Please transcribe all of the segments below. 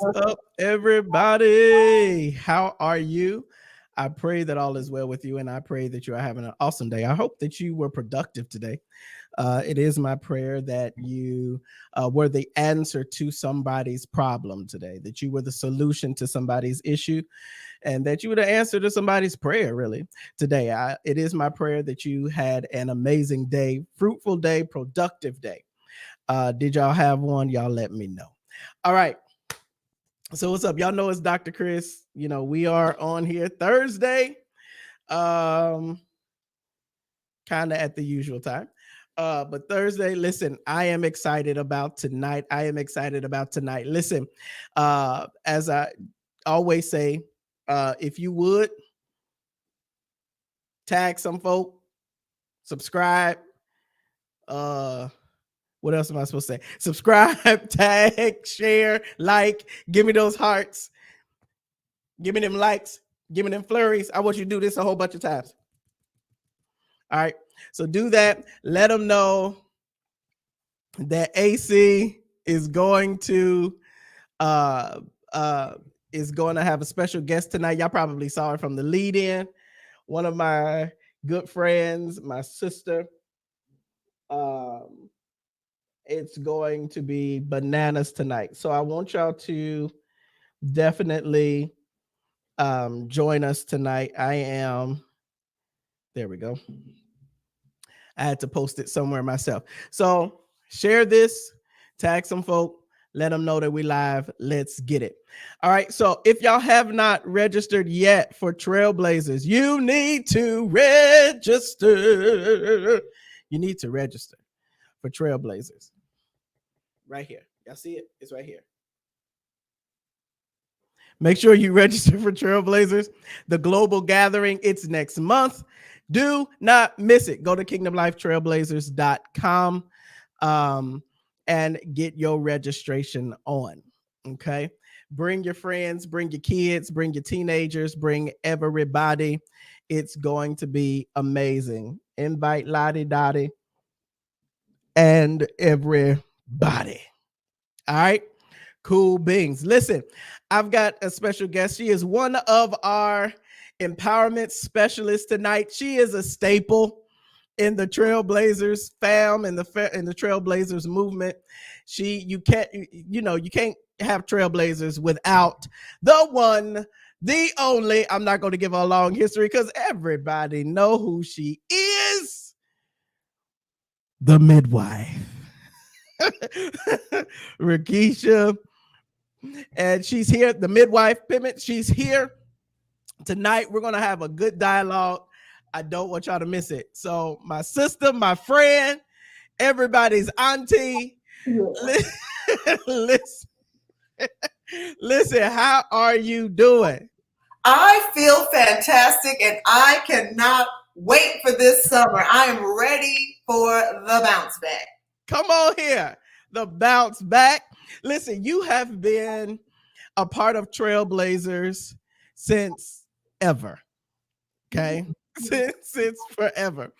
What's up, everybody? How are you? I pray that all is well with you, and I pray that you are having an awesome day. I hope that you were productive today. It is my prayer that you were the answer to somebody's problem today, that you were the solution to somebody's issue, and that you were the answer to somebody's prayer, really, today. It is my prayer that you had an amazing day, fruitful day, productive day. Did y'all have one? Y'all let me know. All right. So what's up? Y'all know it's Dr. Chris. You know, we are on here Thursday. Kind of at the usual time. But Thursday, listen, I am excited about tonight. Listen, as I always say, if you would tag some folk, subscribe, what else am I supposed to say? Subscribe, tag, share, like, give me those hearts, give me them likes, give me them flurries. I want you to do this a whole bunch of times. All right. So do that. Let them know that AC is going to have a special guest tonight. Y'all probably saw it from the lead in. One of my good friends, my sister. It's going to be bananas tonight. So I want y'all to definitely join us tonight. There we go. I had to post it somewhere myself. So share this, tag some folk, let them know that we live. Let's get it. All right. So if y'all have not registered yet for Trailblazers, you need to register. You need to register for Trailblazers. Right here. Y'all see it? It's right here. Make sure you register for Trailblazers, the global gathering. It's next month. Do not miss it. Go to kingdomlifetrailblazers.com and get your registration on. Okay. Bring your friends, bring your kids, bring your teenagers, bring everybody. It's going to be amazing. Invite Lottie Dottie and everybody. All right. Cool beans. Listen, I've got a special guest. She is one of our empowerment specialists tonight. She is a staple in the Trailblazers fam and the Trailblazers movement. You can't have Trailblazers without the one, the only. I'm not going to give her a long history because everybody know who she is. The midwife. Rekesha, and she's here. The midwife, Pimment, she's here tonight. We're gonna have a good dialogue. I don't want y'all to miss it. So, my sister, my friend, everybody's auntie. Listen, how are you doing? I feel fantastic, and I cannot wait for this summer. I am ready for the bounce back. Come on here, the bounce back. Listen, you have been a part of Trailblazers since ever. Okay, since forever.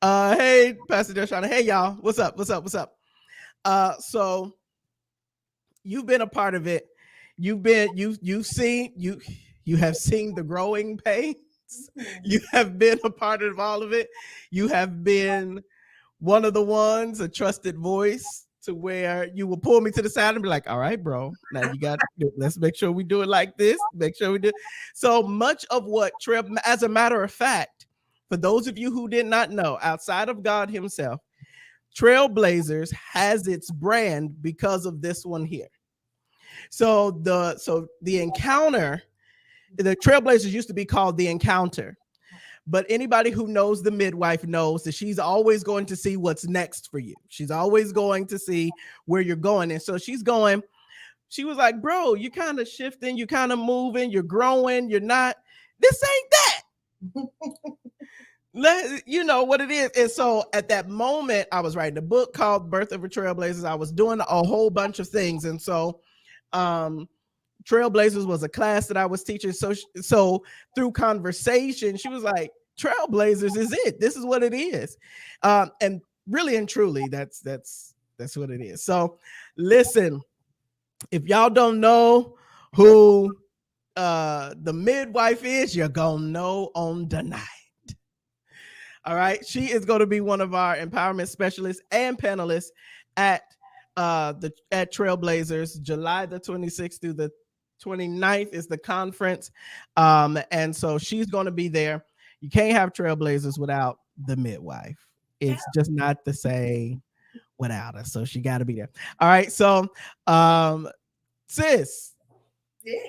Hey, Pastor Deshaun. Hey, y'all. What's up? So you've been a part of it. You have seen the growing pains. You have been a part of all of it. You have been one of the ones, a trusted voice, to where you will pull me to the side and be like, all right, bro, now let's make sure we do it like this. Make sure we do. So much of what as a matter of fact, for those of you who did not know, outside of God himself, Trailblazers has its brand because of this one here. So the encounter, the Trailblazers used to be called the Encounter. But anybody who knows the midwife knows that she's always going to see what's next for you. She's always going to see where you're going. And so she was like, bro, you're kind of shifting, you're kind of moving, you're growing, you're not, this ain't that. You know what it is. And so at that moment, I was writing a book called Birth of a Trailblazers. I was doing a whole bunch of things. And so Trailblazers was a class that I was teaching. So through conversation, she was like, Trailblazers is it. This is what it is. And really and truly, that's what it is. So listen, if y'all don't know who the midwife is, you're gonna know on the night. All right. She is going to be one of our empowerment specialists and panelists at the at Trailblazers, July the 26th through the 29th is the conference. And so she's going to be there. You can't have Trailblazers without the midwife. It's just not the same without her. So she got to be there. All right. So sis, Yeah.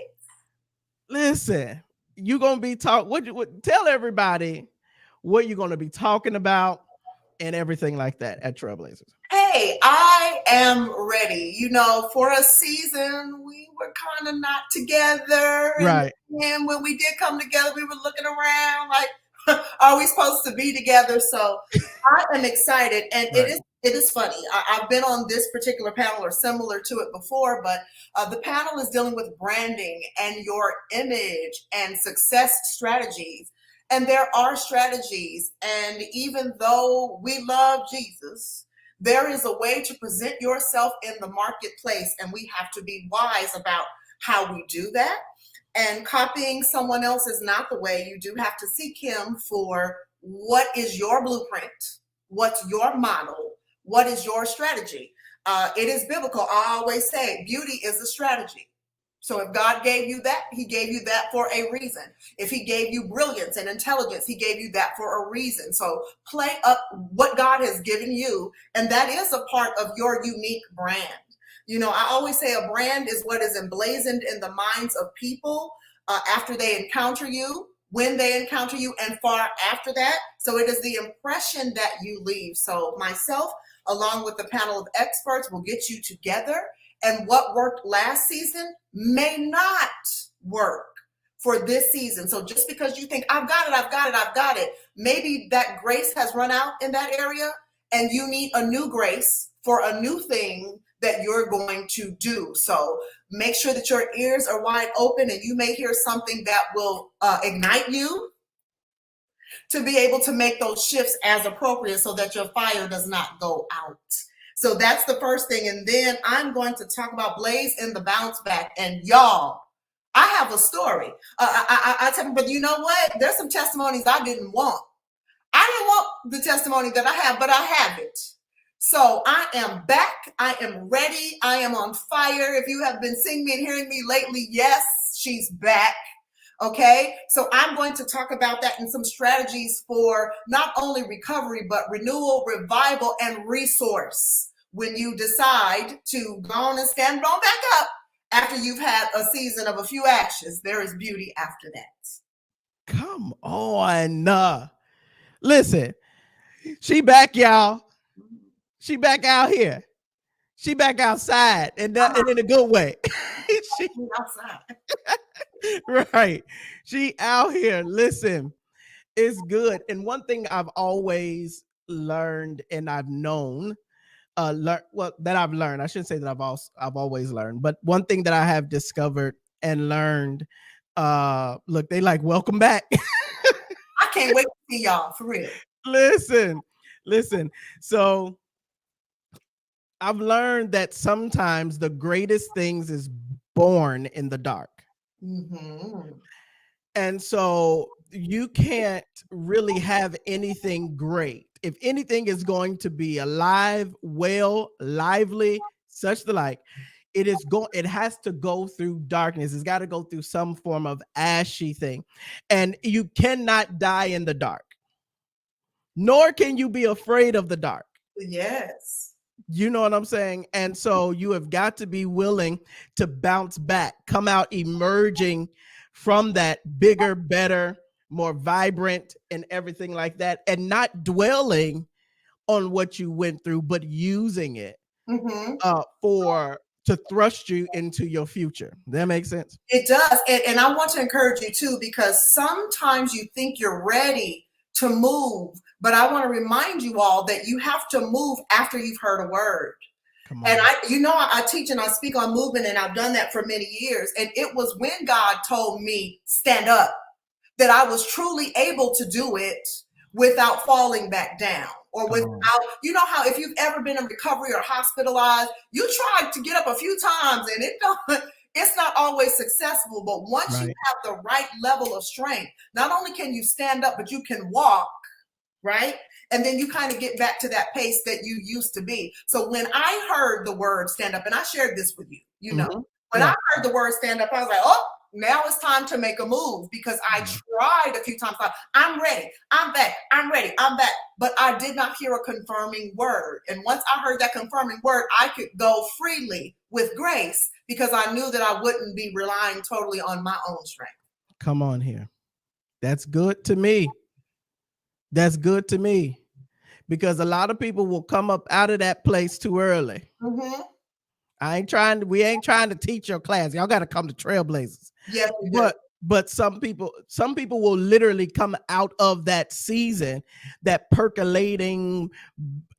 listen, you gonna be talk what tell everybody what you're gonna be talking about and everything like that at Trailblazers. Hey, I am ready. You know, for a season, we were kind of not together. Right. And when we did come together, we were looking around like, are we supposed to be together? So I am excited. And Right. it is funny. I've been on this particular panel or similar to it before, but the panel is dealing with branding and your image and success strategies. And there are strategies. And even though we love Jesus, there is a way to present yourself in the marketplace, and we have to be wise about how we do that. And copying someone else is not the way. You do have to seek him for what is your blueprint, what's your model, what is your strategy. It is biblical. I always say beauty is a strategy. So if God gave you that, he gave you that for a reason. If he gave you brilliance and intelligence, he gave you that for a reason. So play up what God has given you, and that is a part of your unique brand. You know, I always say a brand is what is emblazoned in the minds of people after they encounter you, when they encounter you, and far after that. So it is the impression that you leave. So myself, along with the panel of experts, will get you together. And what worked last season may not work for this season. So just because you think, I've got it, maybe that grace has run out in that area and you need a new grace for a new thing that you're going to do. So make sure that your ears are wide open, and you may hear something that will ignite you to be able to make those shifts as appropriate so that your fire does not go out. So that's the first thing. And then I'm going to talk about Blaze and the bounce back. And y'all, I have a story. I tell you, but you know what? There's some testimonies I didn't want. I didn't want the testimony that I have, but I have it. So I am back. I am ready. I am on fire. If you have been seeing me and hearing me lately, yes, she's back. Okay, so I'm going to talk about that and some strategies for not only recovery, but renewal, revival, and resource when you decide to go on and stand on back up after you've had a season of a few ashes. There is beauty after that. Come on. Listen, she back, y'all. She back out here. She back outside, and in a good way. She outside. Right. She out here. Listen, it's good. And one thing I've always learned and I've known, that I've learned, I shouldn't say that I've always learned, but one thing that I have discovered and learned, look, they like, welcome back. I can't wait to see y'all, for real. Listen. So I've learned that sometimes the greatest things is born in the dark. Mm-hmm. And so you can't really have anything great. If anything is going to be alive, well, lively, such the like, it has to go through darkness. It's got to go through some form of ashy thing. And you cannot die in the dark. Nor can you be afraid of the dark. Yes. You know what I'm saying? And so you have got to be willing to bounce back, come out emerging from that bigger, better, more vibrant, and everything like that, and not dwelling on what you went through, but using it to thrust you into your future. Does that make sense? It does. And I want to encourage you too, because sometimes you think you're ready to move, but I want to remind you all that you have to move after you've heard a word. And I teach and I speak on movement, and I've done that for many years. And it was when God told me stand up that I was truly able to do it without falling back down, or without, you know how if you've ever been in recovery or hospitalized, you tried to get up a few times and it's not always successful, but once you Right. have the right level of strength, not only can you stand up, but you can walk, right? And then you kind of get back to that pace that you used to be. So when I heard the word stand up, and I shared this with you, Mm-hmm. when Yeah. I heard the word stand up, I was like, oh, now it's time to make a move, because I tried a few times. Like, I'm ready. I'm back. I'm ready. I'm back. But I did not hear a confirming word. And once I heard that confirming word, I could go freely with grace, because I knew that I wouldn't be relying totally on my own strength. Come on here. That's good to me. That's good to me, because a lot of people will come up out of that place too early. Mm-hmm. We ain't trying to teach your class. Y'all got to come to Trailblazers. Yes, we do. But some people will literally come out of that season, that percolating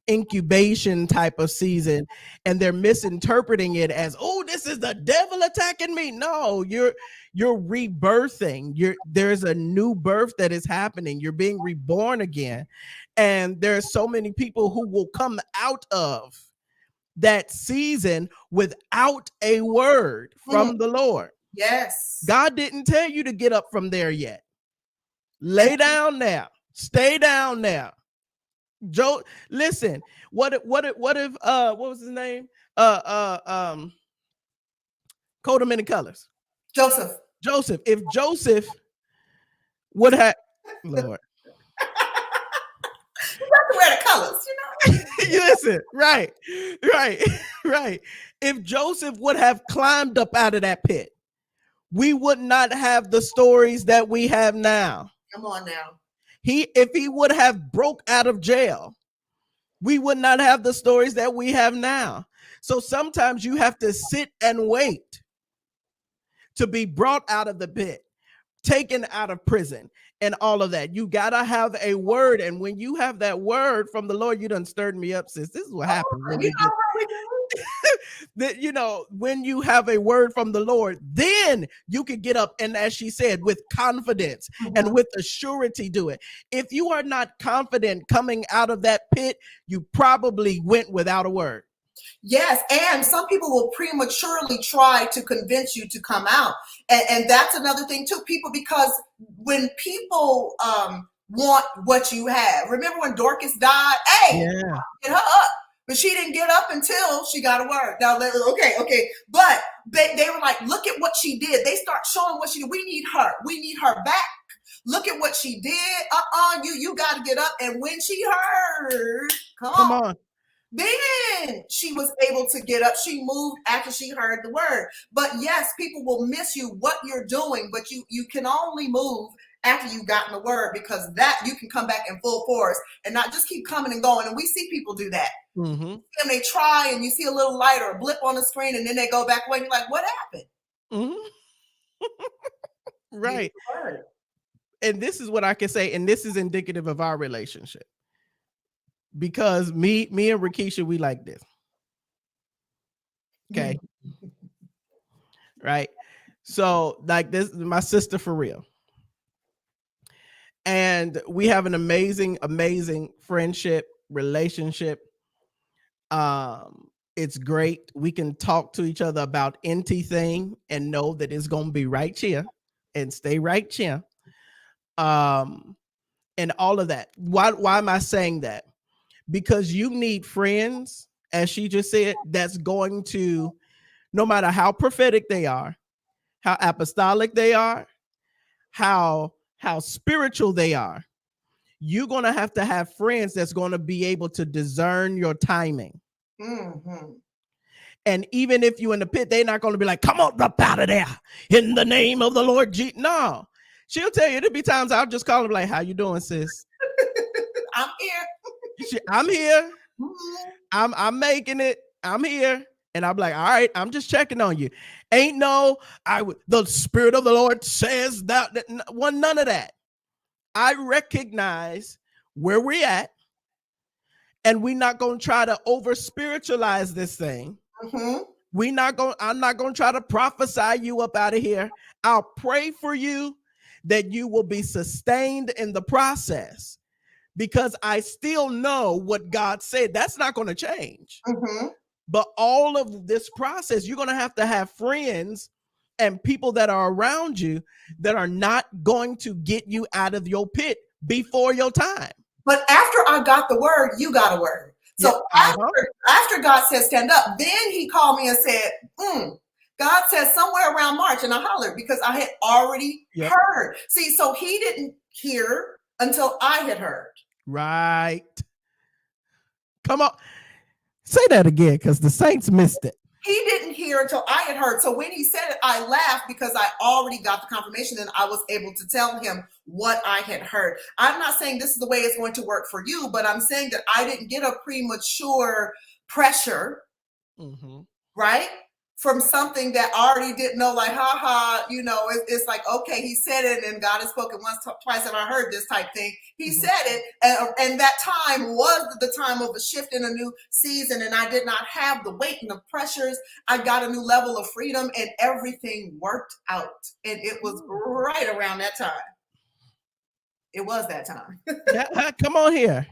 incubation type of season, and they're misinterpreting it as, oh, this is the devil attacking me. No, you're rebirthing. There's a new birth that is happening. You're being reborn again. And there's so many people who will come out of that season without a word from the Lord. Yes. God didn't tell you to get up from there yet. Lay down now. Stay down now. Joe, listen. What if what was his name? Coat of Many Colors. Joseph. If Joseph would have, Lord. You got to wear the colors, Listen, right. If Joseph would have climbed up out of that pit, we would not have the stories that we have now. Come on now. If he would have broke out of jail, we would not have the stories that we have now. So sometimes you have to sit and wait to be brought out of the pit, taken out of prison, and all of that. You got to have a word. And when you have that word from the Lord, you done stirred me up, sis. This is what happens when we get that, when you have a word from the Lord, then you can get up and, as she said, with confidence and with a surety do it. If you are not confident coming out of that pit, you probably went without a word. Yes, and some people will prematurely try to convince you to come out. And that's another thing too, people, because when people want what you have, remember when Dorcas died? Hey, get her up. But she didn't get up until she got a word. Now, okay. But they were like, look at what she did. They start showing what she did. We need her. We need her back. Look at what she did. You got to get up. And when she heard, come on. Then she was able to get up. She moved after she heard the word. But yes, people will miss you what you're doing, but you can only move after you've gotten the word, because that you can come back in full force and not just keep coming and going. And we see people do that. And they try, and you see a little light or a blip on the screen, and then they go back away. And you're like, what happened? Right. And this is what I can say, and this is indicative of our relationship. Because me and Rekesha, we like this. Okay. Right. So like this is my sister for real. And we have an amazing, amazing friendship, relationship. It's great. We can talk to each other about anything and know that it's going to be right here and stay right here. And all of that. Why am I saying that? Because you need friends, as she just said, that's going to, no matter how prophetic they are, how apostolic they are, how spiritual they are, you're going to have friends that's going to be able to discern your timing. And even if you're in the pit, they're not going to be like, come on up out of there in the name of the Lord Jesus. No, she'll tell you, there'll be times I'll just call her like, how you doing, sis? I'm here. I'm here. I'm making it. I'm here. And I'm like, all right, I'm just checking on you. Ain't the Spirit of the Lord says that none of that. I recognize where we're at, and we're not going to try to over spiritualize this thing. I'm not going to try to prophesy you up out of here. I'll pray for you that you will be sustained in the process, because I still know what God said. That's not going to change. But all of this process, you're going to have friends and people that are around you that are not going to get you out of your pit before your time. But after I got the word, you got a word. So Yeah. after God said stand up, then he called me and said, God said somewhere around March, and I hollered because I had already heard. See, so he didn't hear until I had heard. Right. Come on. Say that again, because the saints missed it. He didn't hear until I had heard. So when he said it, I laughed because I already got the confirmation and I was able to tell him what I had heard. I'm not saying this is the way it's going to work for you, but I'm saying that I didn't get a premature pressure, right? From something that I already didn't know, like, it's like, okay, he said it and God has spoken once, twice, and I heard this type thing. He said it, and that time was the time of a shift in a new season, and I did not have the weight and the pressures. I got a new level of freedom, and everything worked out, and it was right around that time. It was that time. Come on here.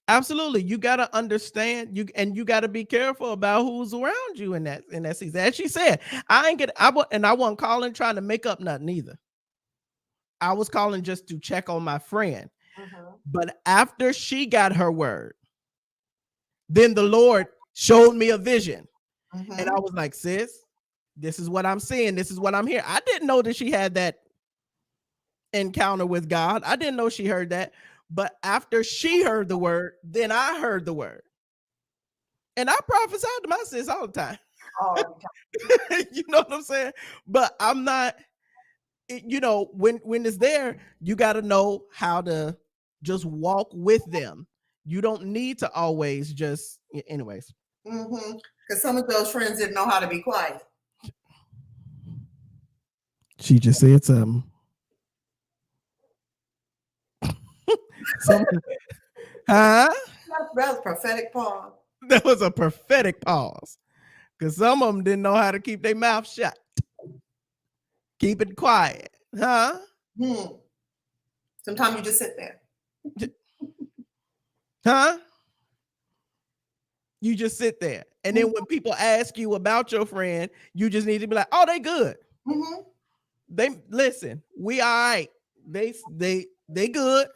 Absolutely. You got to understand you got to be careful about who's around you in that season. As she said, I wasn't calling trying to make up nothing either. I was calling just to check on my friend. But after she got her word, then the Lord showed me a vision. And I was like, sis, this is what I'm seeing. This is what I'm hearing. I didn't know that she had that encounter with God. I didn't know she heard that. But after she heard the word, then I heard the word. And I prophesy to my sis all the time. You know what I'm saying? But I'm not, when it's there, you got to know how to just walk with them. You don't need to always just, anyways. Because some of those friends didn't know how to be quiet. She just said something. Huh? That was a prophetic pause. That was a prophetic pause. Because some of them didn't know how to keep their mouth shut. Keep it quiet. Huh? Sometimes you just sit there. Huh? You just sit there. And then when people ask you about your friend, you just need to be like, oh, they good. They listen, we all right. They good.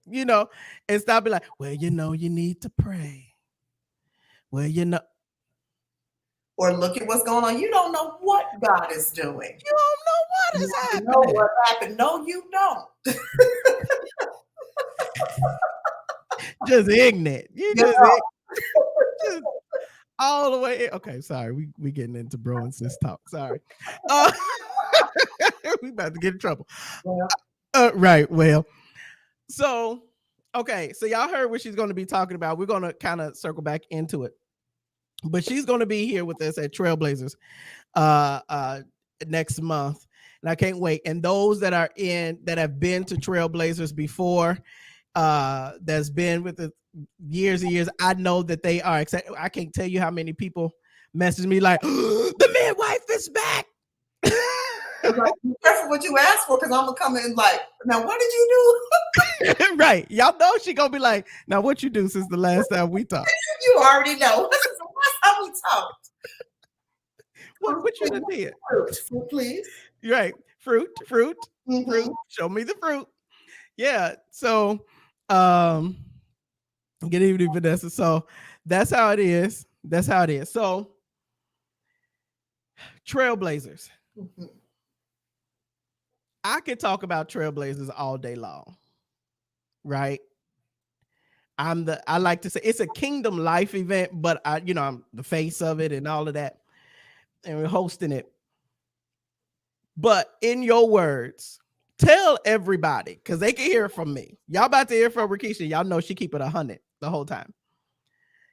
And stop being like, well, you need to pray. Well, or look at what's going on. You don't know what God is doing. You don't know what is happening. You know what happened. No, you don't. Just ignorant. You just all the way. Okay, sorry. We getting into bro and sis talk. Sorry. We about to get in trouble. Right. Well, so okay. So y'all heard what she's going to be talking about. We're going to kind of circle back into it. But she's going to be here with us at Trailblazers next month. And I can't wait. And those that have been to Trailblazers before, that's been with the years and years, I know that they are excited. I can't tell you how many people message me like, the midwife is back. Like, be careful what you ask for, because I'm gonna come in like, now what did you do? Right. Y'all know she gonna be like, now what you do since the last time we talked? You already know. This is the last time we talked. What you done did? Fruit, please. Right. Fruit. Fruit. Show me the fruit. Yeah. So good evening, Vanessa. So that's how it is. So Trailblazers. I could talk about Trailblazers all day long, right? I like to say it's a Kingdom Life event, but I'm the face of it and all of that, and we're hosting it. But in your words, tell everybody, because they can hear from me. Y'all about to hear from Rekesha. Y'all know she keep it 100 the whole time.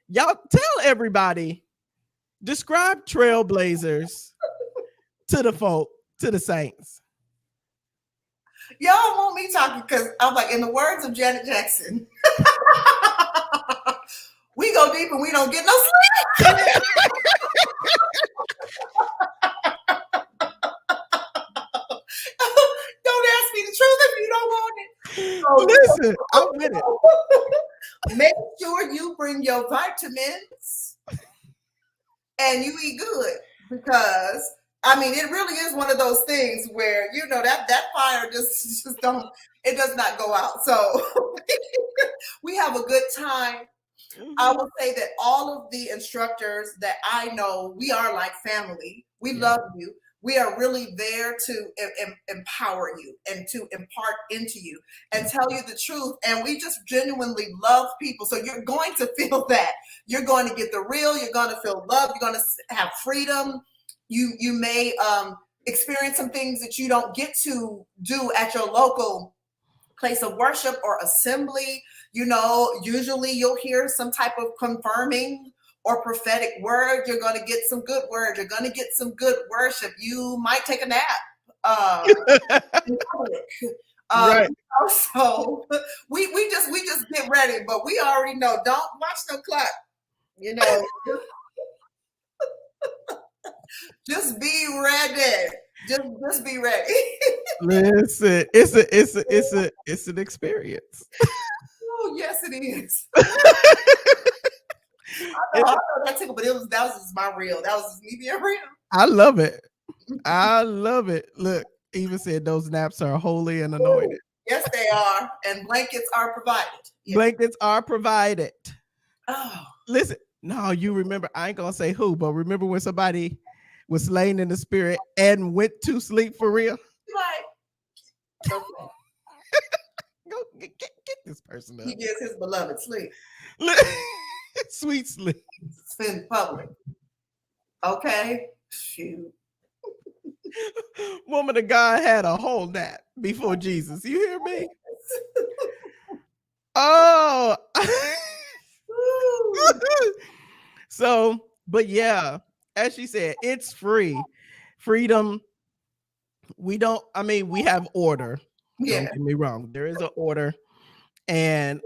Y'all tell everybody, describe Trailblazers to the folk, to the saints. Y'all want me talking because I'm like, in the words of Janet Jackson, we go deep and we don't get no sleep. Don't ask me the truth if you don't want it. So, listen, I'm with it. Make sure you bring your vitamins and you eat good, because I mean, it really is one of those things where that fire just don't, it does not go out. So we have a good time. I Mhm. will say that all of the instructors that I know, we are like family. We Yeah. love you. We are really there to empower you and to impart into you and tell you the truth. And we just genuinely love people. So you're going to feel that. You're going to get the real. You're going to feel love. You're going to have freedom. You may experience some things that you don't get to do at your local place of worship or assembly. Usually you'll hear some type of confirming or prophetic word. You're going to get some good word. You're going to get some good worship. You might take a nap in public. Right. So we just get ready, but we already know. Don't watch no clock. You know, just be ready. Just be ready. Listen, it's an experience. Oh yes, it is. It- I know that tickle, but that was just my real. That was just me being real. I love it. I love it. Look, even said those naps are holy and anointed. Yes, they are. And blankets are provided. Yes. Blankets are provided. Oh, Listen, no, you remember, I ain't gonna say who, but remember when somebody was slain in the spirit and went to sleep for real? like, okay. Go get this person He up. gives his beloved sleep. Sweet sleep. It's in public. Okay. Shoot. Woman of God had a whole nap before Jesus. You hear me? Oh. So, but yeah, as she said, it's free. Freedom. We have order. Yeah. Don't get me wrong. There is an order. And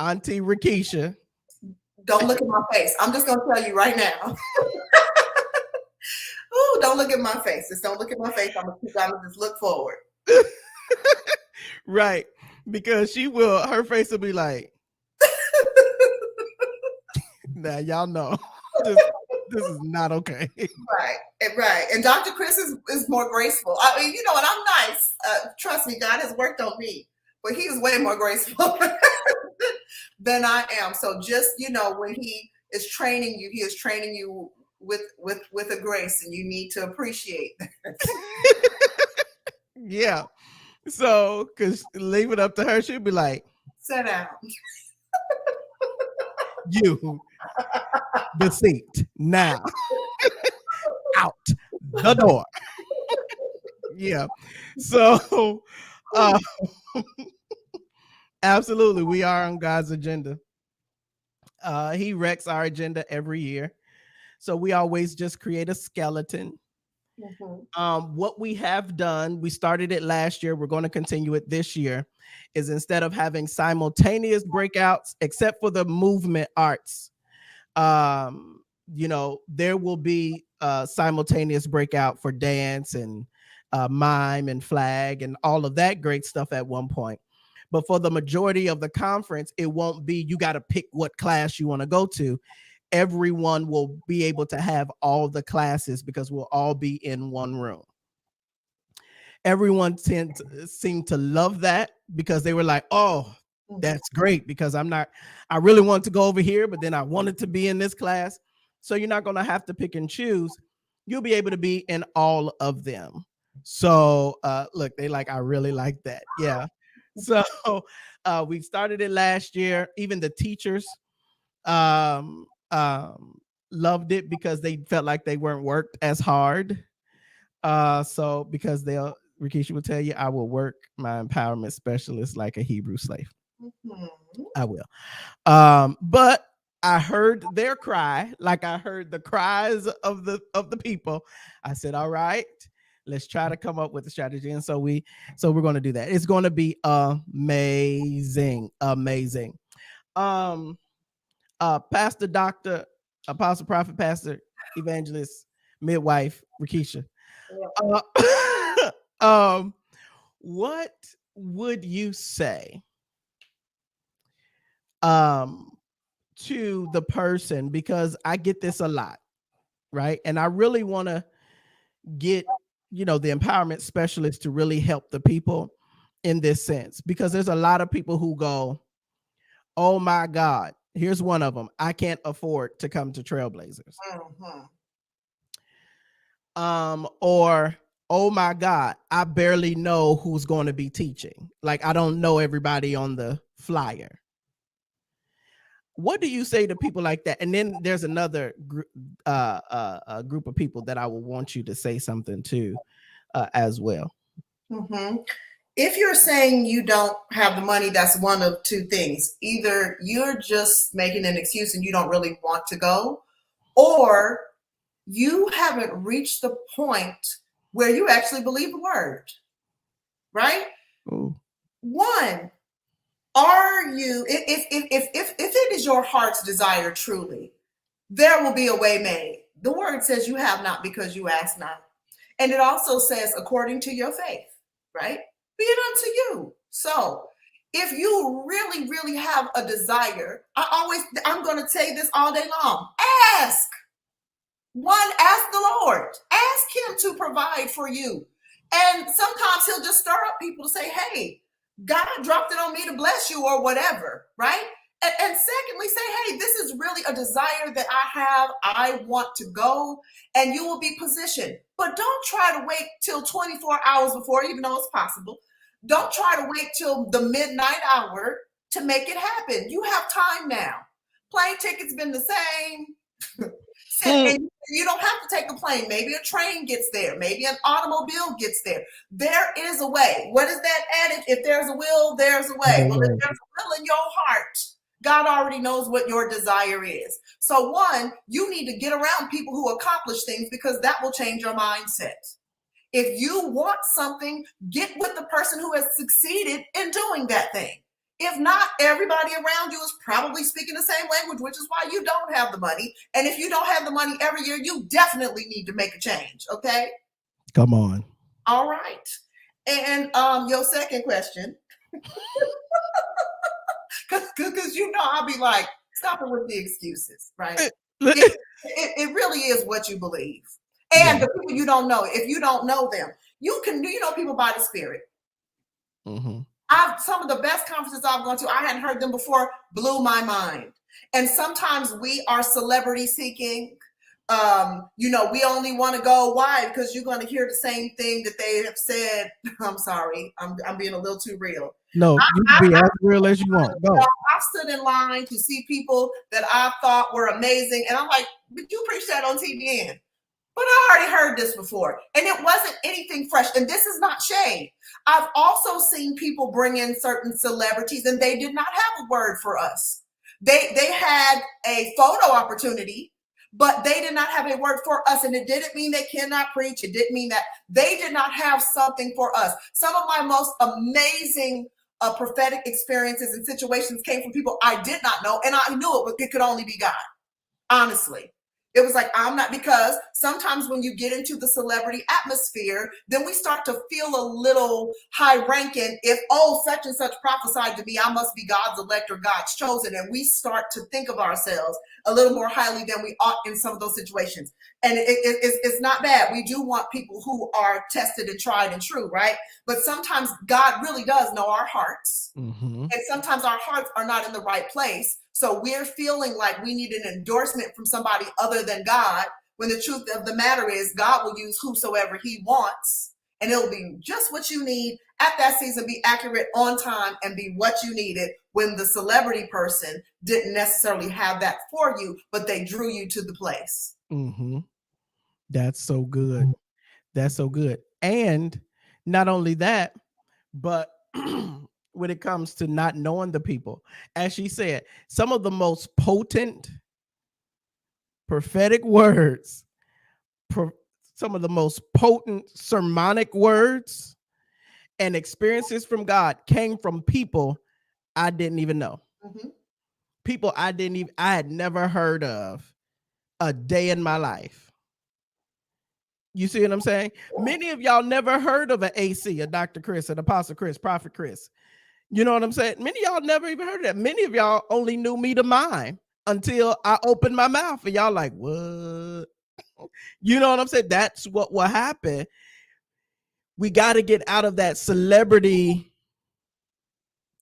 Auntie Rekesha. Don't look at my face. I'm just gonna tell you right now. Oh, don't look at my face. Just don't look at my face. I'm gonna just look forward. Right. Because her face will be like, now y'all know. This is not okay. Right, right. And Dr. Chris is more graceful. I mean, and I'm nice. Trust me, God has worked on me, but he is way more graceful than I am. So just when he is training you, he is training you with a grace, and you need to appreciate that. Yeah. So, because leave it up to her, she'll be like, Sit down. you the seat now out the door. Yeah. So, uh, absolutely, we are on God's agenda. He wrecks our agenda every year. So we always just create a skeleton. What we have done, we started it last year. We're going to continue it this year. Is instead of having simultaneous breakouts, except for the movement arts, there will be a simultaneous breakout for dance and mime and flag and all of that great stuff at one point. But for the majority of the conference, it won't be you got to pick what class you want to go to. Everyone will be able to have all the classes because we'll all be in one room. Everyone seemed to love that because they were like, oh, that's great because I really want to go over here, but then I wanted to be in this class. So you're not going to have to pick and choose. You'll be able to be in all of them. So look, I really like that. Yeah. So we started it last year. Even the teachers um, loved it because they felt like they weren't worked as hard. So because Rekesha will tell you, I will work my empowerment specialist like a Hebrew slave. I will. But I heard their cry, like I heard the cries of the people. I said, all right, let's try to come up with a strategy. And so we're going to do that. It's going to be amazing. Amazing. Pastor, Doctor, Apostle, Prophet, Pastor, Evangelist, Midwife, Rekesha. What would you say to the person, because I get this a lot, right? And I really want to get, the empowerment specialist to really help the people in this sense, because there's a lot of people who go, oh my God, here's one of them: I can't afford to come to Trailblazers. Mhm. Or, oh my God, I barely know who's going to be teaching. Like, I don't know everybody on the flyer. What do you say to people like that? And then there's another group of people that I will want you to say something to as well. Mhm. If you're saying you don't have the money, that's one of two things. Either you're just making an excuse and you don't really want to go, or you haven't reached the point where you actually believe the word, right? Ooh. One, are you, if it is your heart's desire truly, there will be a way made. The word says you have not because you ask not. And it also says, according to your faith, right? Be it unto you. So if you really, really have a desire, I'm going to say this all day long. Ask. One, ask the Lord. Ask him to provide for you. And sometimes he'll just stir up people to say, hey, God dropped it on me to bless you or whatever, right? And secondly, say, hey, this is really a desire that I have. I want to go, and you will be positioned. But don't try to wait till 24 hours before, even though it's possible. Don't try to wait till the midnight hour to make it happen. You have time now. Plane tickets been the same. And you don't have to take a plane. Maybe a train gets there. Maybe an automobile gets there. There is a way. What is that adage? If there's a will, there's a way. Well, if there's a will in your heart, God already knows what your desire is. So one, you need to get around people who accomplish things, because that will change your mindset. If you want something, get with the person who has succeeded in doing that thing. If not, everybody around you is probably speaking the same language, which is why you don't have the money. And if you don't have the money every year, you definitely need to make a change. Okay. Come on. All right. And your second question, because I'll be like, stop it with the excuses, right? It really is what you believe. And the people you don't know, if you don't know them, you know people by the Spirit. Mm-hmm. Some of the best conferences I've gone to, I hadn't heard them before, blew my mind. And sometimes we are celebrity seeking. We only want to go. Why? Because you're going to hear the same thing that they have said. I'm sorry, I'm being a little too real. No, you can be as real as you want. Go. I stood in line to see people that I thought were amazing, and I'm like, "But you preach that on TBN." But I already heard this before, and it wasn't anything fresh. And this is not shade. I've also seen people bring in certain celebrities, and they did not have a word for us. They had a photo opportunity, but they did not have a word for us. And it didn't mean they cannot preach. It didn't mean that they did not have something for us. Some of my most amazing prophetic experiences and situations came from people I did not know, and I knew it could only be God. Honestly. It was like, I'm not, because sometimes when you get into the celebrity atmosphere, then we start to feel a little high ranking. If, such and such prophesied to me, I must be God's elect or God's chosen. And we start to think of ourselves a little more highly than we ought in some of those situations. And it's not bad. We do want people who are tested and tried and true, right? But sometimes God really does know our hearts. Mm-hmm. And sometimes our hearts are not in the right place. So we're feeling like we need an endorsement from somebody other than God, when the truth of the matter is God will use whosoever he wants, and it'll be just what you need at that season, be accurate, on time, and be what you needed, when the celebrity person didn't necessarily have that for you, but they drew you to the place. Mm-hmm. That's so good. That's so good. And not only that, but when it comes to not knowing the people, as she said, some of the most potent prophetic words, some of the most potent sermonic words and experiences from God came from people I didn't even know. Mm-hmm. People I had never heard of a day in my life. You see what I'm saying? Many of y'all never heard of an AC, a Dr. Chris, an Apostle Chris, Prophet Chris. You know what I'm saying? Many of y'all never even heard of that. Many of y'all only knew me to mime until I opened my mouth, and y'all like, what? You know what I'm saying? That's what will happen. We got to get out of that celebrity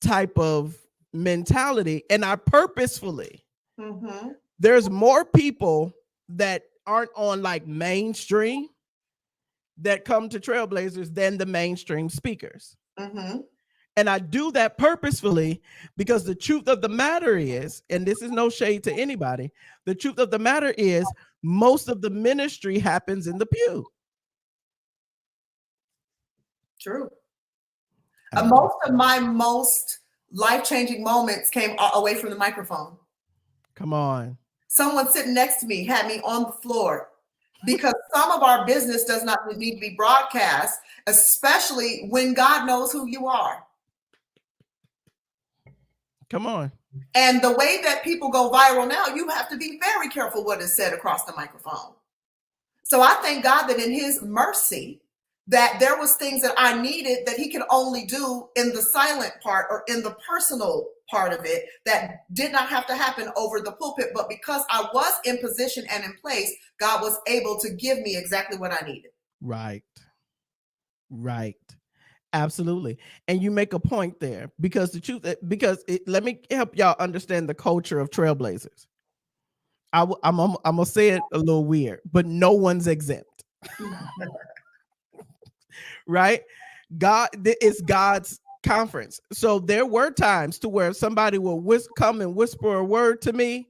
type of mentality. And I purposefully, there's more people that aren't on like mainstream that come to Trailblazers than the mainstream speakers. And I do that purposefully because the truth of the matter is, and this is no shade to anybody, the truth of the matter is most of the ministry happens in the pew. True. Most of my most life-changing moments came away from the microphone. Come on. Someone sitting next to me had me on the floor because some of our business does not need to be broadcast, especially when God knows who you are. Come on. And the way that people go viral now, you have to be very careful what is said across the microphone. So I thank God that in his mercy, that there was things that I needed that he could only do in the silent part or in the personal part of it that did not have to happen over the pulpit. But because I was in position and in place, God was able to give me exactly what I needed. Right. Absolutely. And you make a point there because the truth, let me help y'all understand the culture of Trailblazers. I'm gonna say it a little weird, but no one's exempt. Right? God, it's God's conference. So there were times to where somebody will come and whisper a word to me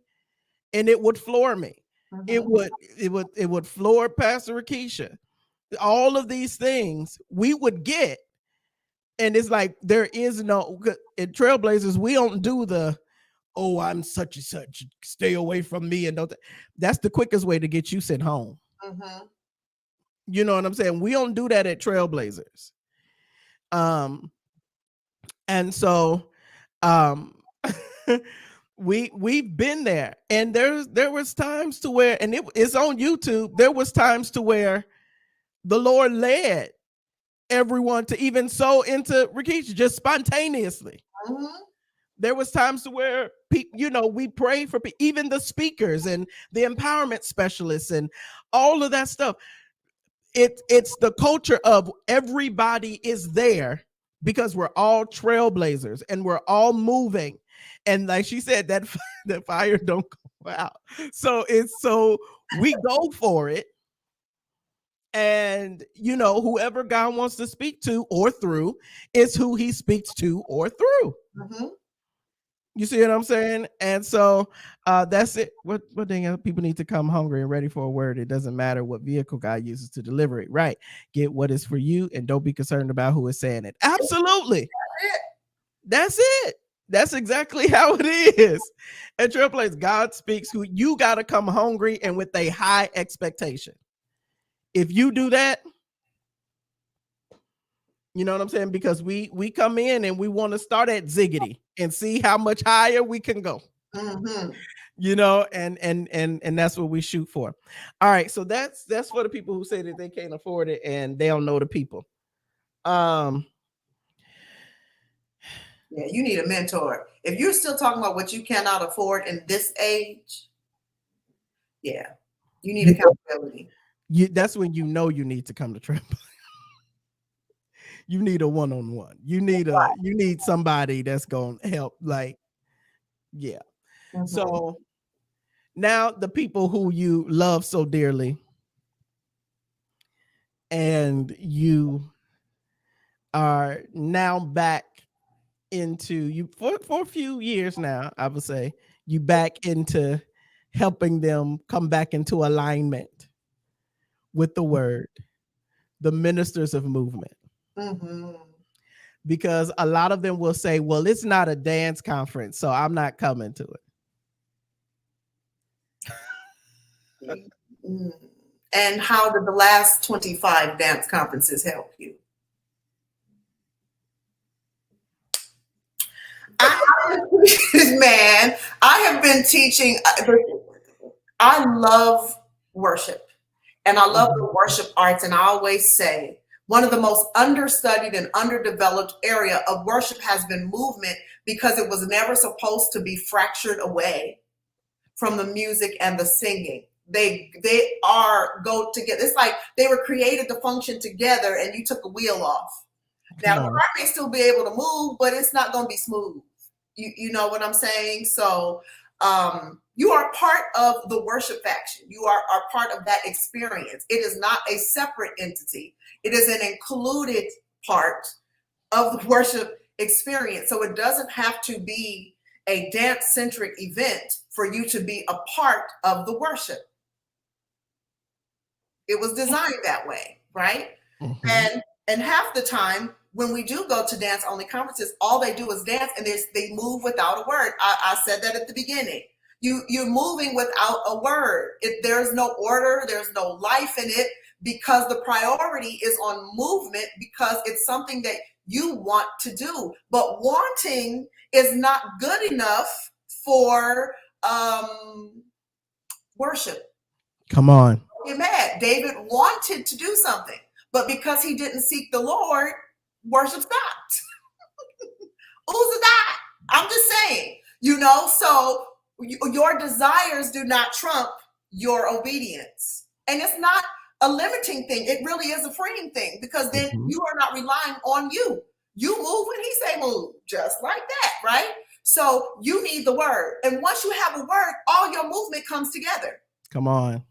and it would floor me. It would floor Pastor Rekesha. All of these things we would get. And it's like there is no in Trailblazers, we don't do the I'm such and such, stay away from me and don't. That's the quickest way to get you sent home. You know what I'm saying? We don't do that at Trailblazers. And so we've been there, and there was times to where, and it's on YouTube, there was times to where the Lord led everyone to even sow into Rekesha just spontaneously. There was times to where we pray for even the speakers and the empowerment specialists and all of that stuff. It's the culture of everybody is there because we're all trailblazers and we're all moving. And like she said, that fire don't go out. So we go for it. And whoever God wants to speak to or through is who he speaks to or through. You see what I'm saying? And so that's it. What thing people need to come hungry and ready for a word. It doesn't matter what vehicle God uses to deliver it. Right. Get what is for you and don't be concerned about who is saying it. Absolutely. That's it. That's exactly how it is. At Trailblaze, God speaks who you got to come hungry and with a high expectation. If you do that, you know what I'm saying? Because we come in and we want to start at ziggity and see how much higher we can go. And that's what we shoot for. All right, so that's for the people who say that they can't afford it and they don't know the people. Yeah, you need a mentor. If you're still talking about what you cannot afford in this age, yeah, you need accountability. That's when you need to come to Trailblazer. You need a one-on-one. You need somebody that's gonna help. Like, yeah. So now the people who you love so dearly, and you are now back into you for a few years now. I would say you back into helping them come back into alignment with the word, the ministers of movement. Because a lot of them will say, well, it's not a dance conference, so I'm not coming to it. And how did the last 25 dance conferences help you? Man, I have been teaching. I love worship and I love the worship arts. And I always say one of the most understudied and underdeveloped area of worship has been movement because it was never supposed to be fractured away from the music and the singing. They are go together. It's like they were created to function together, and you took a wheel off. Now the car may still be able to move, but it's not going to be smooth. You know what I'm saying? So you are part of the worship faction. You are part of that experience. It is not a separate entity. It is an included part of the worship experience. So it doesn't have to be a dance-centric event for you to be a part of the worship. It was designed that way, right? Mm-hmm. And half the time when we do go to dance-only conferences, all they do is dance, and they move without a word. I said that at the beginning. You're moving without a word. There's no order, there's no life in it, because the priority is on movement, because it's something that you want to do. But wanting is not good enough for worship. Come on. Get mad. David wanted to do something, but because he didn't seek the Lord, worship stopped. Uzzah. I'm just saying, so your desires do not trump your obedience. And it's not a limiting thing. It really is a freeing thing, because then you are not relying on you. You move when he say move, just like that, right? So you need the word. And once you have a word, all your movement comes together. Come on.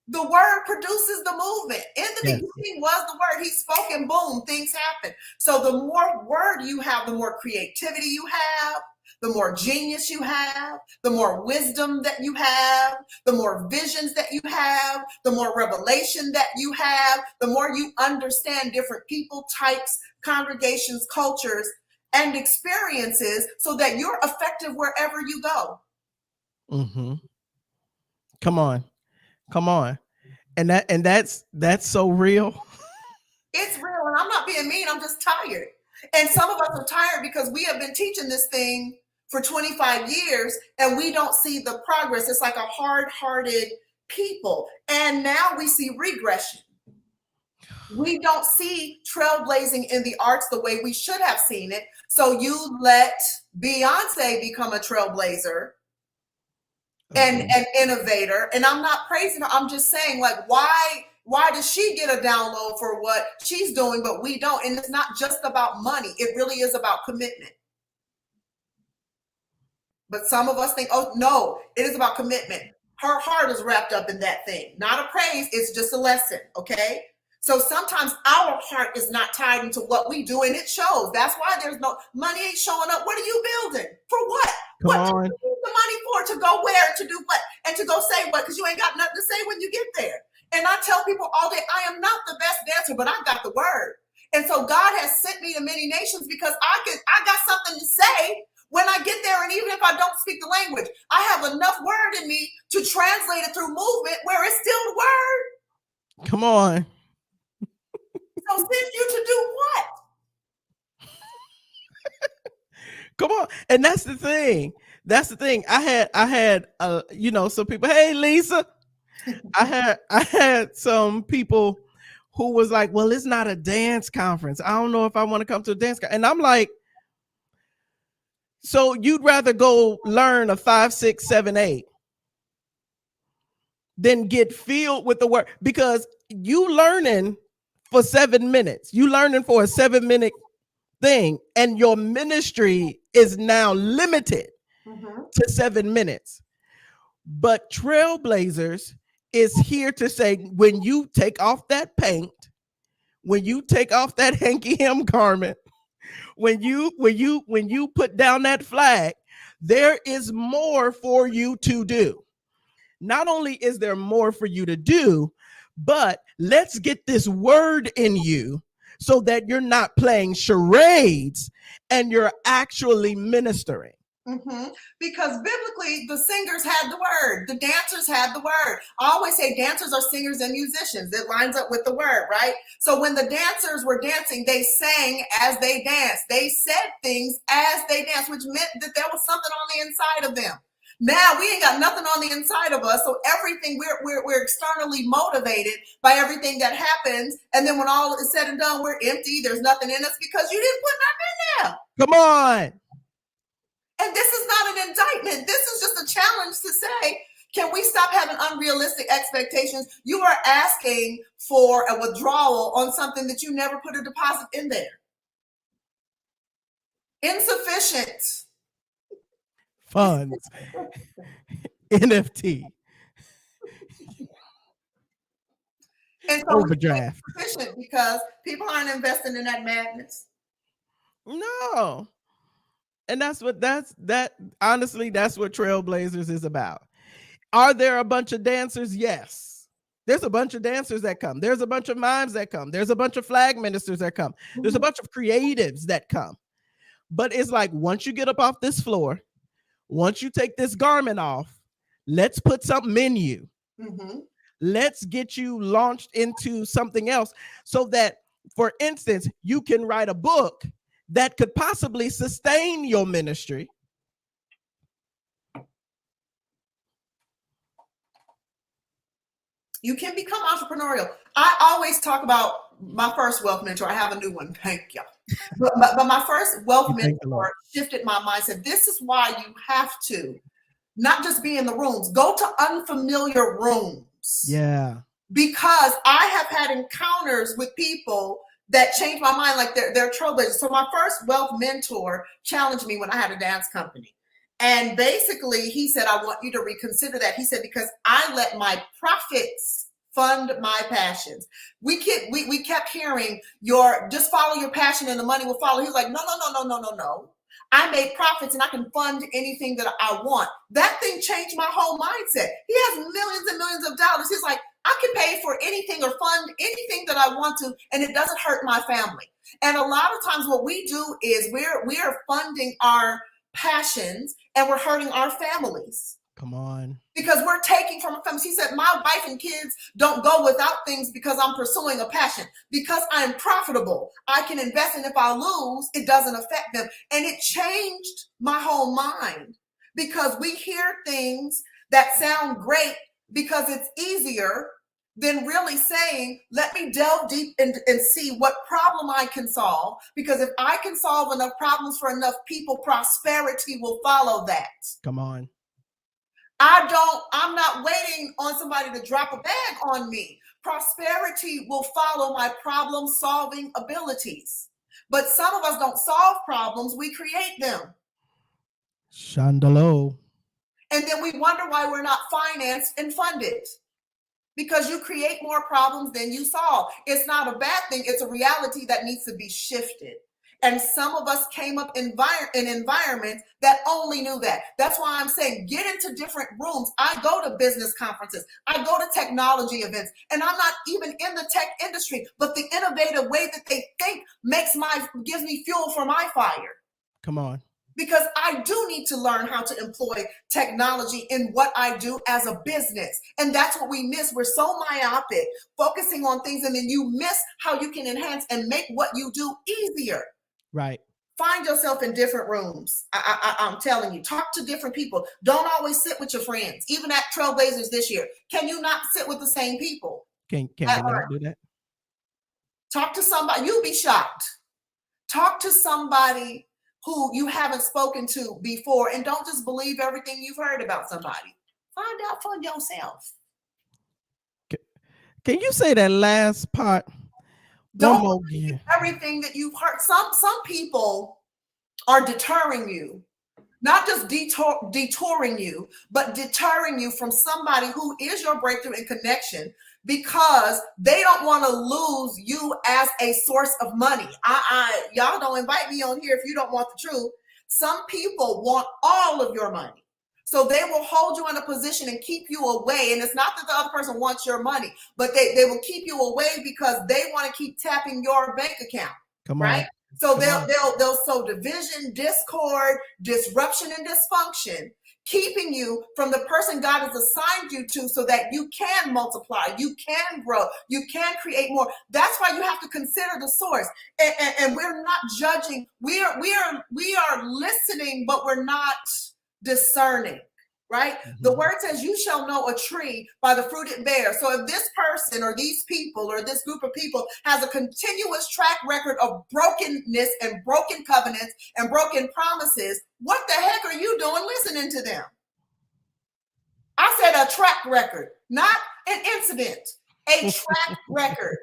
The word produces the movement. In the beginning was the word. He spoke and boom, things happen. So the more word you have, the more creativity you have, the more genius you have, the more wisdom that you have, the more visions that you have, the more revelation that you have, the more you understand different people types, congregations, cultures, and experiences, so that you're effective wherever you go. Mm-hmm. Come on. And that's so real. It's real, and I'm not being mean, I'm just tired. And some of us are tired because we have been teaching this thing for 25 years and we don't see the progress. It's like a hard-hearted people. And now we see regression. We don't see trailblazing in the arts the way we should have seen it. So you let Beyonce become a trailblazer and an innovator. And I'm not praising her. I'm just saying, like, why does she get a download for what she's doing, but we don't? And it's not just about money. It really is about commitment. But some of us think, oh, no, it is about commitment. Her heart is wrapped up in that thing. Not a praise. It's just a lesson. Okay. So sometimes our heart is not tied into what we do, and it shows. That's why there's no money ain't showing up. What are you building? For what? What do you need the money for? To go where? To do what? And to go say what? Because you ain't got nothing to say when you get there. And I tell people all day, I am not the best dancer, but I got the word. And so God has sent me to many nations because I got something to say when I get there. And even if I don't speak the language, I have enough word in me to translate it through movement where it's still the word. Come on. So send you to do what? Come on. And that's the thing. I had some people, hey Lisa. I had some people who was like, well, it's not a dance conference. I don't know if I want to come to a dance conference. And I'm like, so you'd rather go learn a 5, 6, 7, 8 than get filled with the word, because you learning for 7 minutes, you learning for a 7-minute thing, and your ministry is now limited to 7 minutes. But Trailblazers is here to say, when you take off that paint, when you take off that hanky hem garment, when you put down that flag, there is more for you to do. Not only is there more for you to do, but let's get this word in you so that you're not playing charades and you're actually ministering. Because biblically, the singers had the word, the dancers had the word. I always say dancers are singers and musicians. It lines up with the word, right? So when the dancers were dancing, they sang as they danced. They said things as they danced, which meant that there was something on the inside of them. Now we ain't got nothing on the inside of us, so everything we're externally motivated by everything that happens, and then when all is said and done, we're empty. There's nothing in us because you didn't put nothing in there. Come on. And this is not an indictment. This is just a challenge to say, Can we stop having unrealistic expectations? You are asking for a withdrawal on something that you never put a deposit in there. Insufficient funds, NFT, and so overdraft. insufficient because people aren't investing in that madness. No. And honestly, that's what Trailblazers is about. Are there a bunch of dancers? Yes. There's a bunch of dancers that come. There's a bunch of mimes that come. There's a bunch of flag ministers that come. There's a bunch of creatives that come. But it's like, once you get up off this floor, once you take this garment off, let's put something in you. Mm-hmm. Let's get you launched into something else so that, for instance, you can write a book that could possibly sustain your ministry. You can become entrepreneurial. I always talk about my first wealth mentor. I have a new one. Thank you. But my first wealth mentor shifted my mindset. This is why you have to not just be in the rooms, go to unfamiliar rooms. Yeah. Because I have had encounters with people that changed my mind, like they're trailblazers. So my first wealth mentor challenged me when I had a dance company. And basically he said, I want you to reconsider that. He said, because I let my profits fund my passions. We kept hearing just follow your passion and the money will follow. He's like, no. I made profits and I can fund anything that I want. That thing changed my whole mindset. He has millions and millions of dollars. He's like, I can pay for anything or fund anything that I want to, and it doesn't hurt my family. And a lot of times what we do is we are funding our passions and we're hurting our families. Come on. Because we're taking from our families. He said, my wife and kids don't go without things because I'm pursuing a passion. Because I'm profitable, I can invest, and if I lose, it doesn't affect them. And it changed my whole mind, because we hear things that sound great because it's easier than really saying, let me delve deep and see what problem I can solve. Because if I can solve enough problems for enough people, prosperity will follow that. Come on. I'm not waiting on somebody to drop a bag on me. Prosperity will follow my problem solving abilities. But some of us don't solve problems, we create them. Chandalo. And then we wonder why we're not financed and funded. Because you create more problems than you solve. It's not a bad thing. It's a reality that needs to be shifted. And some of us came up in environments that only knew that. That's why I'm saying get into different rooms. I go to business conferences. I go to technology events. And I'm not even in the tech industry, but the innovative way that they think gives me fuel for my fire. Come on. Because I do need to learn how to employ technology in what I do as a business. And that's what we miss. We're so myopic, focusing on things, and then you miss how you can enhance and make what you do easier. Right. Find yourself in different rooms. I'm telling you, talk to different people. Don't always sit with your friends. Even at Trailblazers this year, can you not sit with the same people? Can we not do that? Talk to somebody. You'll be shocked. Talk to somebody who you haven't spoken to before, and don't just believe everything you've heard about somebody. Find out for yourself. Can you say that last part? Don't believe everything that you've heard. Some people are deterring you, not just detouring you, but deterring you from somebody who is your breakthrough and connection, because they don't want to lose you as a source of money. Y'all don't invite me on here if you don't want the truth. Some people want all of your money. So they will hold you in a position and keep you away. And it's not that the other person wants your money, but they will keep you away because they want to keep tapping your bank account. Come on. Right? So they'll sow division, discord, disruption, and dysfunction, keeping you from the person God has assigned you to, so that you can multiply, you can grow, you can create more. That's why you have to consider the source. And we're not judging. We are listening, but we're not discerning. Right? Mm-hmm. The word says, you shall know a tree by the fruit it bears. So if this person or these people or this group of people has a continuous track record of brokenness and broken covenants and broken promises, what the heck are you doing listening to them? I said a track record, not an incident, a track record.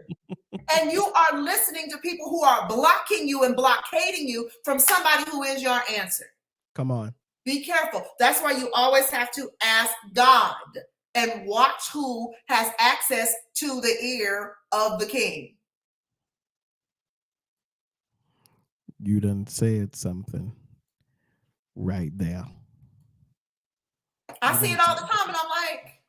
And you are listening to people who are blocking you and blockading you from somebody who is your answer. Come on. Be careful. That's why you always have to ask God and watch who has access to the ear of the king. You done said something right there. I see it all the time, and I'm like,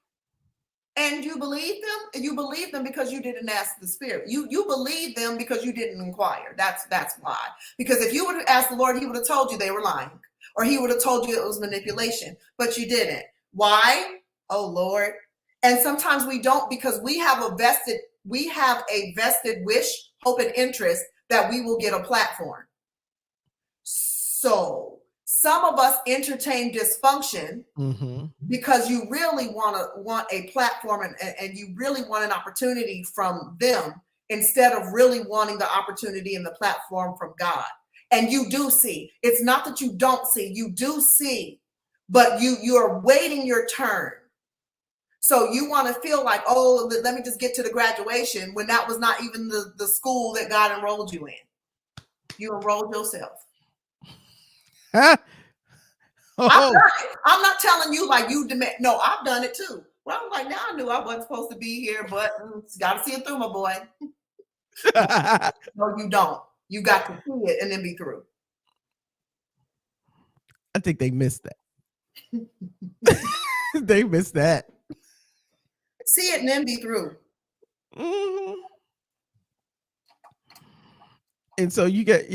and you believe them? You believe them because you didn't ask the Spirit. You believe them because you didn't inquire. That's why. Because if you would have asked the Lord, he would have told you they were lying, or he would have told you it was manipulation, but you didn't. Why? Oh, Lord. And sometimes we don't, because we have a vested wish, hope, and interest that we will get a platform. So some of us entertain dysfunction because you really want a platform and you really want an opportunity from them instead of really wanting the opportunity and the platform from God. And you do see. It's not that you don't see. You do see, but you're waiting your turn. So you want to feel like, oh, let me just get to the graduation, when that was not even the school that God enrolled you in. You enrolled yourself. Huh? Oh. I'm not telling you like you demand. No, I've done it too. Well, I'm like, now I knew I wasn't supposed to be here, but got to see it through, my boy. No, you don't. You got to see it and then be through. I think they missed that. They missed that. See it and then be through. Mm-hmm. And so you get,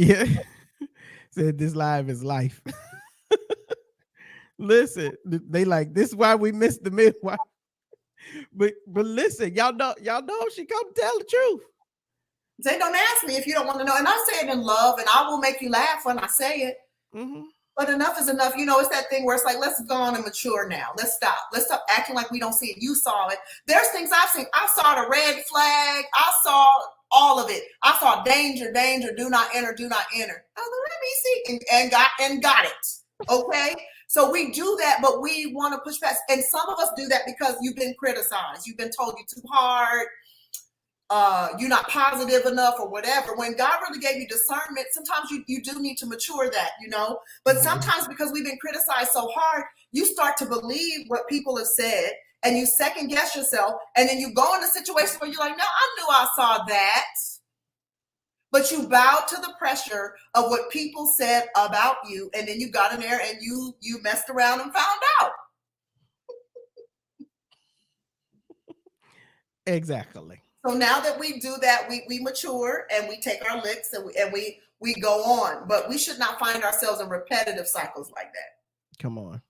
said this live is life. Listen, they like, this is why we missed the midwife. But listen, y'all know she come tell the truth. Say, don't ask me if you don't want to know. And I say it in love, and I will make you laugh when I say it. Mm-hmm. But enough is enough. You know, it's that thing where it's like, let's go on and mature now. Let's stop. Let's stop acting like we don't see it. You saw it. There's things I've seen. I saw the red flag. I saw all of it. I saw danger, danger, do not enter, do not enter. Oh, let me see. And got it. Okay? So we do that, but we want to push past. And some of us do that because you've been criticized. You've been told you're too hard. You're not positive enough or whatever. When God really gave you discernment, sometimes you do need to mature that, you know. But sometimes because we've been criticized so hard, you start to believe what people have said and you second guess yourself. And then you go into situations where you're like, no, I knew I saw that. But you bowed to the pressure of what people said about you. And then you got in there and you messed around and found out. Exactly. So now that we do that, we mature and we take our licks and we go on. But we should not find ourselves in repetitive cycles like that. Come on.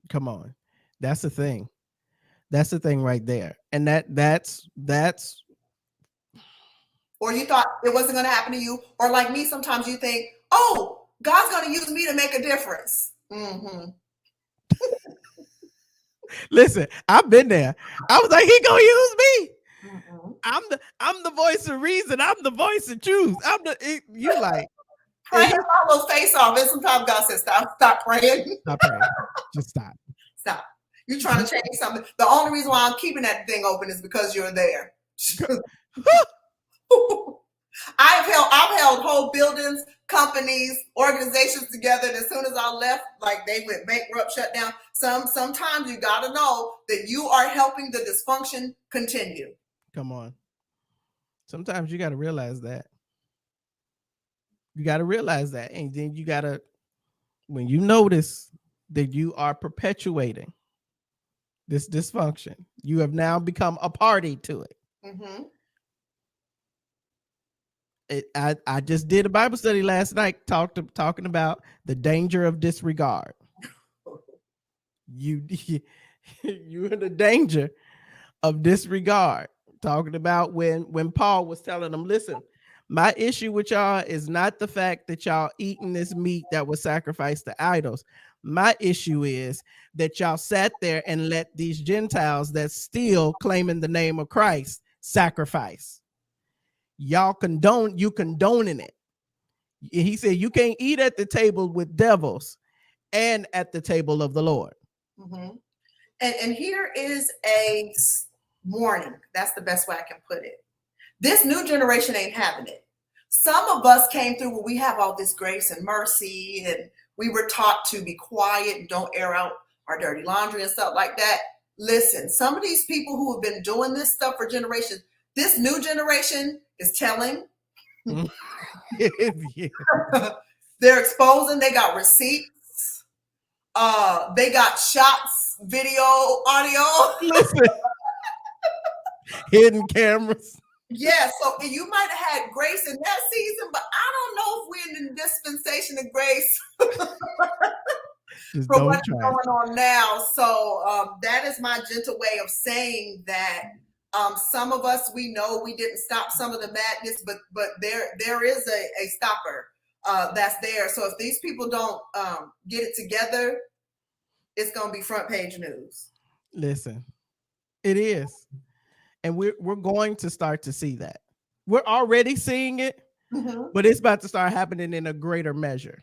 Come on. That's the thing. That's the thing right there. And that's or you thought it wasn't going to happen to you. Or like me, sometimes you think, oh, God's going to use me to make a difference. Mm-hmm. Listen, I've been there. I was like, he gonna use me. Mm-hmm. I'm the voice of reason. I'm the voice of truth. You like praying my little face off. And sometimes God says, stop praying. Stop praying. Just stop. Stop. You're trying to change something. The only reason why I'm keeping that thing open is because you're there. I've held whole buildings, companies, organizations together, and as soon as I left, like they went bankrupt, shut down. Sometimes you got to know that you are helping the dysfunction continue. Come on. Sometimes you got to realize that. You got to realize that, and then you got to, when you notice that you are perpetuating this dysfunction, you have now become a party to it. Mm-hmm. I just did a Bible study last night talking about the danger of disregard. You're in the danger of disregard. Talking about when Paul was telling them, listen, my issue with y'all is not the fact that y'all eating this meat that was sacrificed to idols. My issue is that y'all sat there and let these Gentiles that still claiming the name of Christ sacrifice. Y'all condoning it. He said you can't eat at the table with devils and at the table of the Lord. Mm-hmm. And here is a warning. That's the best way I can put it. This new generation ain't having it. Some of us came through where we have all this grace and mercy, and we were taught to be quiet and don't air out our dirty laundry and stuff like that. Listen, some of these people who have been doing this stuff for generations, this new generation is telling. Yeah. They're exposing, they got receipts, they got shots, video, audio. Listen. Hidden cameras. Yeah, so you might have had grace in that season, but I don't know if we're in the dispensation of grace for what's going on now. So that is my gentle way of saying that some of us, we know we didn't stop some of the madness, but there is a stopper that's there. So if these people don't get it together, it's going to be front page news. Listen, it is. And we're going to start to see that. We're already seeing it, but it's about to start happening in a greater measure.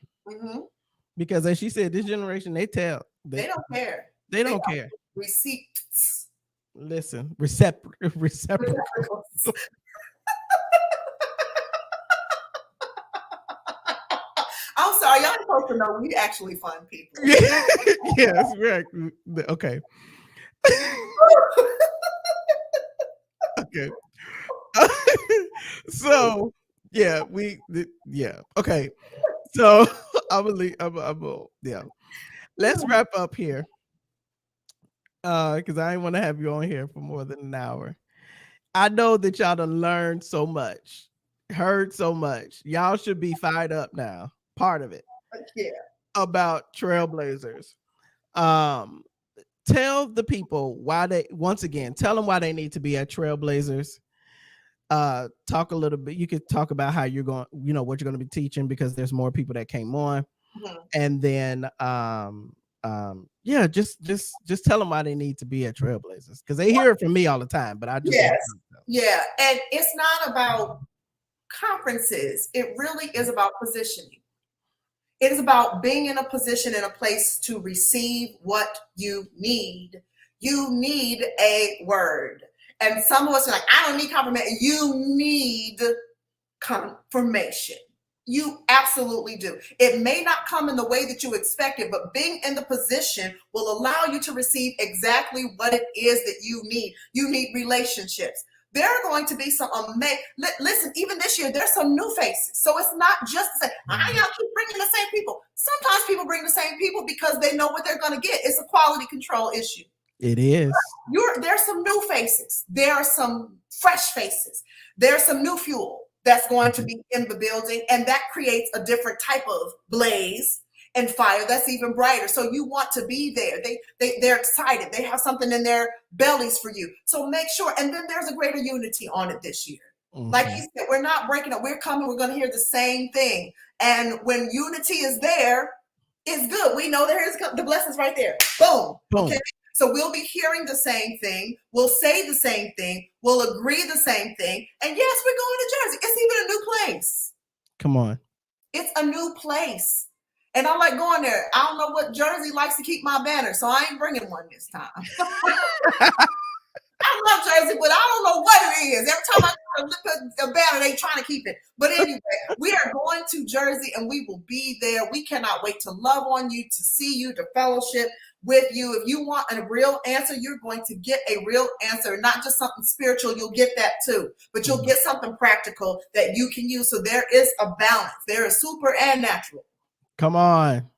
Because as she said, this generation, they don't care. They don't care. Receipts. Listen, receptacles. I'm sorry, y'all supposed to know we actually fun people. Yes, we're okay. Okay. So yeah, okay. So yeah. Let's wrap up here. Because I didn't want to have you on here for more than an hour. I know that y'all done learned so much, heard so much. Y'all should be fired up now. Part of it. Yeah. About trailblazers. Tell the people why tell them why they need to be at Trailblazers. Talk a little bit. You could talk about how you're going, what you're going to be teaching, because there's more people that came on. And then, just tell them why they need to be at Trailblazers, because they hear it from me all the time, but I just, yeah. And it's not about conferences. It really is about positioning. It is about being in a position, in a place to receive what you need. You need a word. And some of us are like, I don't need confirmation. You need confirmation. You absolutely do. It may not come in the way that you expect it, but being in the position will allow you to receive exactly what it is that you need. You need relationships. There are going to be some amazing. Listen, even this year, there's some new faces. So it's not just to say, I gotta keep bringing the same people. Sometimes people bring the same people because they know what they're going to get. It's a quality control issue. It is. There's some new faces. There are some fresh faces. There's some new fuel that's going to be in the building, and that creates a different type of blaze and fire that's even brighter. So you want to be there. They're excited. They have something in their bellies for you. So make sure. And then there's a greater unity on it this year. Like you said, we're not breaking up. We're coming. We're going to hear the same thing. And when unity is there, it's good. We know there is the blessings right there. Boom. Okay. So we'll be hearing the same thing. We'll say the same thing. We'll agree the same thing. And yes, we're going to Jersey. It's even a new place. Come on. It's a new place. And I like going there. I don't know what Jersey likes to keep my banner, so I ain't bringing one this time. I love Jersey, but I don't know what it is. Every time I put a banner, they trying to keep it. But anyway, we are going to Jersey, and we will be there. We cannot wait to love on you, to see you, to fellowship with you. If you want a real answer, you're going to get a real answer, not just something spiritual. You'll get that too, but you'll get something practical that you can use. So there is a balance. There is super and natural. Come on.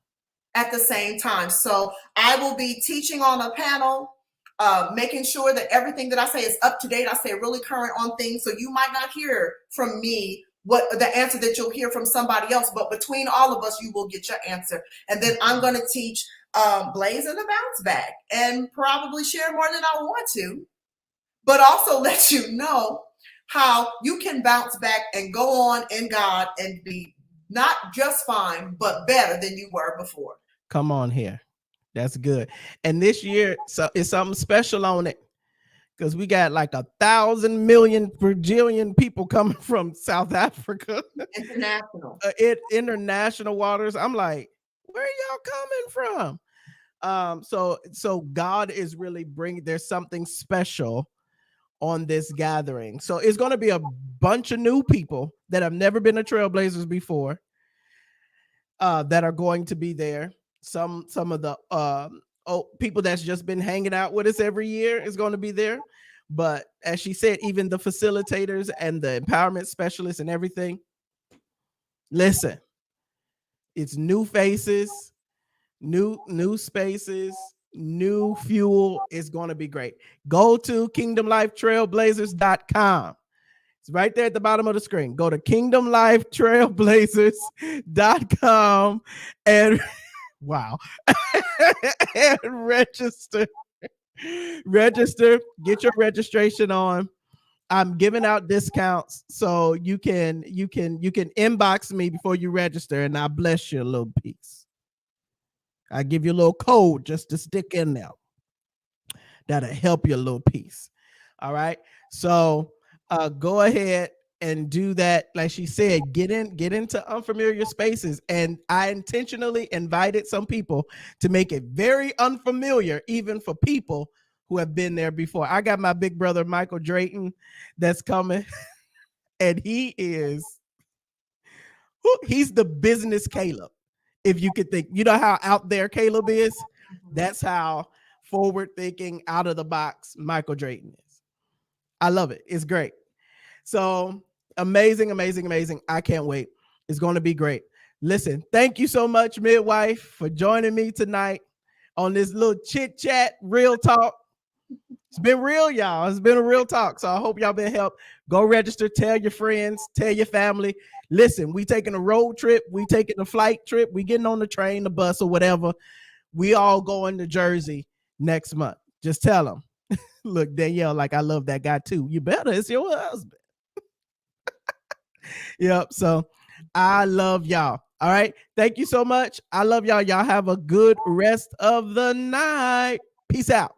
At the same time. So I will be teaching on a panel, making sure that everything that I say is up to date. I stay really current on things. So you might not hear from me what the answer that you'll hear from somebody else, but between all of us, you will get your answer. And then I'm going to teach Blaze and the bounce back, and probably share more than I want to, but also let you know how you can bounce back and go on in God and be not just fine, but better than you were before. Come on here. That's good. And this year, so it's something special on it, because we got like 1,000 million Brazilian people coming from South Africa. International. International waters. I'm like, where are y'all coming from? So God is really bringing. There's something special on this gathering. So it's going to be a bunch of new people that have never been to Trailblazers before, that are going to be there. Some of the people that's just been hanging out with us every year is going to be there. But as she said, even the facilitators and the empowerment specialists and everything. Listen, it's new faces, new spaces, new fuel. Is going to be great. Go to kingdomlifetrailblazers.com. It's right there at the bottom of the screen. Go to kingdomlifetrailblazers.com and wow. And register. Get your registration on. I'm giving out discounts, so you can inbox me before you register, and I'll bless you a little piece. I give you a little code just to stick in there. That'll help you a little piece. All right. So go ahead and do that. Like she said, get into unfamiliar spaces. And I intentionally invited some people to make it very unfamiliar, even for people who have been there before. I got my big brother Michael Drayton that's coming, and he's the business Caleb. If you could think, you know how out there Caleb is, that's how forward thinking, out of the box Michael Drayton is. I love it. It's great. So amazing. I can't wait. It's going to be great. Listen, thank you so much, Midwife, for joining me tonight on this little chit chat, real talk. It's been real, y'all. It's been a real talk. So I hope y'all been helped. Go register. Tell your friends. Tell your family. Listen, we taking a road trip. We taking a flight trip. We getting on the train, the bus, or whatever. We all going to Jersey next month. Just tell them. Look, Danielle, like, I love that guy too. You better. It's your husband. Yep. So I love y'all. All right. Thank you so much. I love y'all. Y'all have a good rest of the night. Peace out.